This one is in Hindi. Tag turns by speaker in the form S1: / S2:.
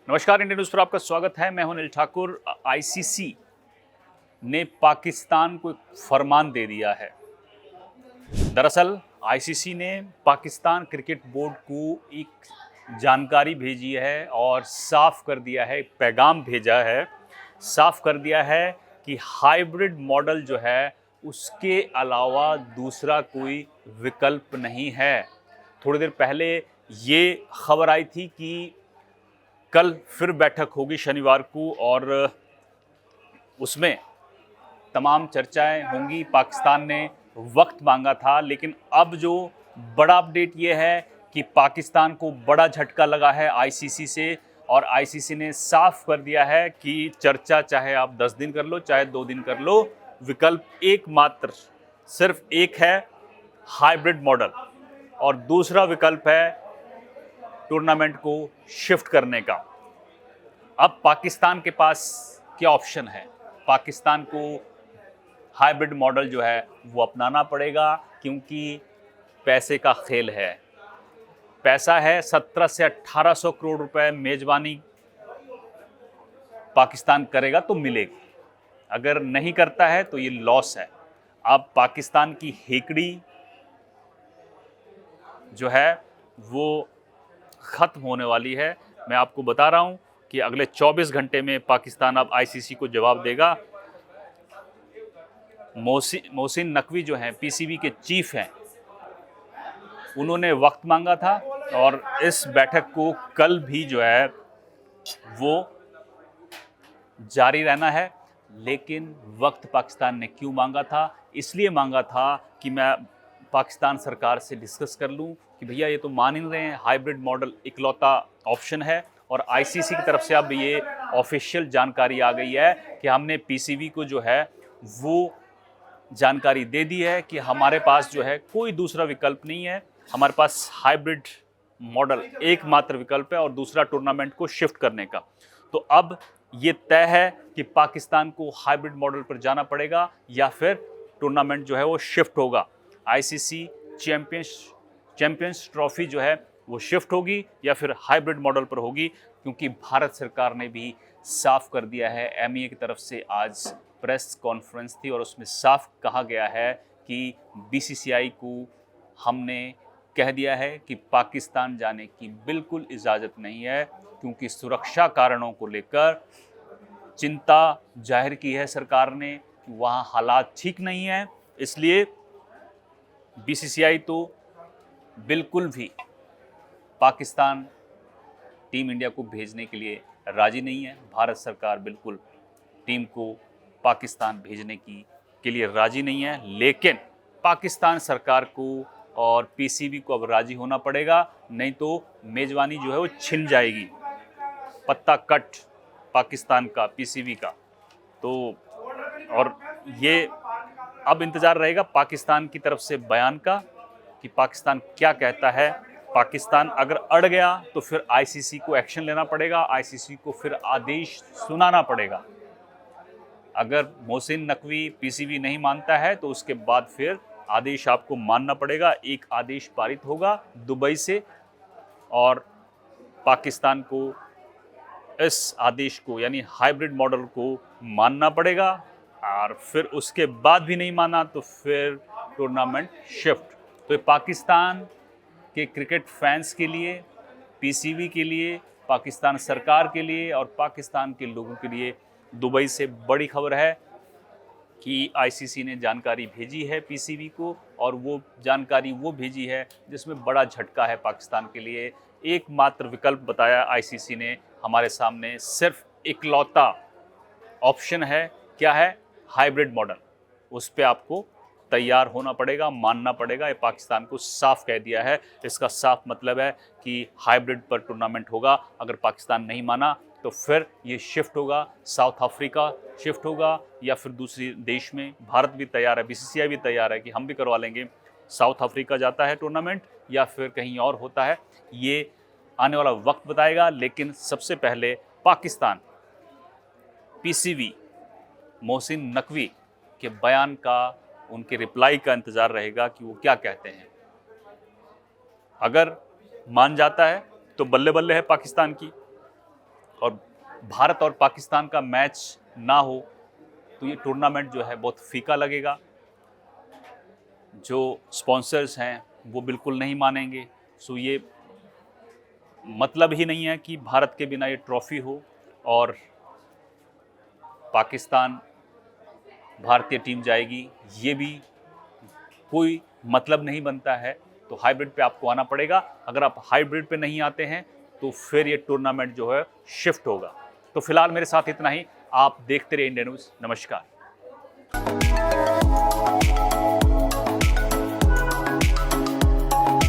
S1: नमस्कार, इंडियन न्यूज़ पर आपका स्वागत है। मैं हूं अनिल ठाकुर। आईसीसी ने पाकिस्तान को एक फरमान दे दिया है। दरअसल आईसीसी ने पाकिस्तान क्रिकेट बोर्ड को एक जानकारी भेजी है और साफ कर दिया है, एक पैगाम भेजा है, साफ कर दिया है कि हाइब्रिड मॉडल जो है उसके अलावा दूसरा कोई विकल्प नहीं है। थोड़ी देर पहले ये खबर आई थी कि कल फिर बैठक होगी शनिवार को और उसमें तमाम चर्चाएं होंगी। पाकिस्तान ने वक्त मांगा था, लेकिन अब जो बड़ा अपडेट ये है कि पाकिस्तान को बड़ा झटका लगा है आईसीसी से और आईसीसी ने साफ कर दिया है कि चर्चा चाहे आप 10 दिन कर लो, चाहे 2 दिन कर लो, विकल्प एकमात्र सिर्फ एक है, हाइब्रिड मॉडल, और दूसरा विकल्प है टूर्नामेंट को शिफ्ट करने का। अब पाकिस्तान के पास क्या ऑप्शन है? पाकिस्तान को हाइब्रिड मॉडल जो है वो अपनाना पड़ेगा, क्योंकि पैसे का खेल है। पैसा है 17 से 1800 करोड़ रुपए मेजबानी पाकिस्तान करेगा तो मिलेगी, अगर नहीं करता है तो ये लॉस है। अब पाकिस्तान की हेकड़ी जो है वो ख़त्म होने वाली है। मैं आपको बता रहा हूं कि अगले 24 घंटे में पाकिस्तान अब आईसीसी को जवाब देगा। मोहसिन नकवी जो हैं, पीसीबी के चीफ हैं, उन्होंने वक्त मांगा था और इस बैठक को कल भी जो है वो जारी रहना है। लेकिन वक्त पाकिस्तान ने क्यों मांगा था? इसलिए मांगा था कि मैं पाकिस्तान सरकार से डिस्कस कर लूं कि भैया ये तो मान ही नहीं रहे हैं, हाइब्रिड मॉडल इकलौता ऑप्शन है। और आईसीसी की तरफ से अब ये ऑफिशियल जानकारी आ गई है कि हमने पीसीबी को जो है वो जानकारी दे दी है कि हमारे पास जो है कोई दूसरा विकल्प नहीं है, हमारे पास हाइब्रिड मॉडल एकमात्र विकल्प है और दूसरा टूर्नामेंट को शिफ्ट करने का। तो अब ये तय है कि पाकिस्तान को हाइब्रिड मॉडल पर जाना पड़ेगा या फिर टूर्नामेंट जो है वो शिफ्ट होगा। आईसीसी चैंपियंस ट्रॉफी जो है वो शिफ्ट होगी या फिर हाइब्रिड मॉडल पर होगी, क्योंकि भारत सरकार ने भी साफ कर दिया है। एमईए की तरफ से आज प्रेस कॉन्फ्रेंस थी और उसमें साफ कहा गया है कि बीसीसीआई को हमने कह दिया है कि पाकिस्तान जाने की बिल्कुल इजाज़त नहीं है, क्योंकि सुरक्षा कारणों को लेकर चिंता जाहिर की है सरकार ने कि वहाँ हालात ठीक नहीं है। इसलिए बीसीसीआई तो बिल्कुल भी पाकिस्तान टीम इंडिया को भेजने के लिए राजी नहीं है। भारत सरकार बिल्कुल टीम को पाकिस्तान भेजने के लिए राजी नहीं है, लेकिन पाकिस्तान सरकार को और पीसीबी को अब राजी होना पड़ेगा, नहीं तो मेजबानी जो है वो छिन जाएगी। पत्ता कट पाकिस्तान का, पीसीबी का। तो और ये अब इंतज़ार रहेगा पाकिस्तान की तरफ से बयान का कि पाकिस्तान क्या कहता है। पाकिस्तान अगर अड़ गया तो फिर आईसीसी को एक्शन लेना पड़ेगा, आईसीसी को फिर आदेश सुनाना पड़ेगा। अगर मोहसिन नकवी पीसीबी नहीं मानता है तो उसके बाद फिर आदेश आपको मानना पड़ेगा। एक आदेश पारित होगा दुबई से और पाकिस्तान को इस आदेश को यानी हाइब्रिड मॉडल को मानना पड़ेगा, और फिर उसके बाद भी नहीं माना तो फिर टूर्नामेंट शिफ्ट। तो पाकिस्तान के क्रिकेट फैंस के लिए, पीसीबी के लिए, पाकिस्तान सरकार के लिए और पाकिस्तान के लोगों के लिए दुबई से बड़ी खबर है कि आईसीसी ने जानकारी भेजी है पीसीबी को, और वो जानकारी वो भेजी है जिसमें बड़ा झटका है पाकिस्तान के लिए। एकमात्र विकल्प बताया आईसीसी ने हमारे सामने, सिर्फ इकलौता ऑप्शन है। क्या है? Hybrid model. उस पे आपको तैयार होना पड़ेगा, मानना पड़ेगा। ये पाकिस्तान को साफ कह दिया है। इसका साफ मतलब है कि हाइब्रिड पर टूर्नामेंट होगा। अगर पाकिस्तान नहीं माना तो फिर ये शिफ्ट होगा, साउथ अफ्रीका शिफ्ट होगा या फिर दूसरी देश में। भारत भी तैयार है, बीसीसीआई भी तैयार है कि हम भी करवा लेंगे। साउथ अफ्रीका जाता है टूर्नामेंट या फिर कहीं और होता है, ये आने वाला वक्त बताएगा। लेकिन सबसे पहले पाकिस्तान पीसीबी मोहसिन नकवी के बयान का, उनके रिप्लाई का इंतज़ार रहेगा कि वो क्या कहते हैं। अगर मान जाता है तो बल्ले बल्ले है पाकिस्तान की, और भारत और पाकिस्तान का मैच ना हो तो ये टूर्नामेंट जो है बहुत फीका लगेगा। जो स्पॉन्सर्स हैं वो बिल्कुल नहीं मानेंगे। सो ये मतलब ही नहीं है कि भारत के बिना ये ट्रॉफी हो और पाकिस्तान भारतीय टीम जाएगी, ये भी कोई मतलब नहीं बनता है। तो हाइब्रिड पे आपको आना पड़ेगा। अगर आप हाइब्रिड पे नहीं आते हैं तो फिर ये टूर्नामेंट जो है शिफ्ट होगा। तो फिलहाल मेरे साथ इतना ही। आप देखते रहिए इंडिया न्यूज़। नमस्कार।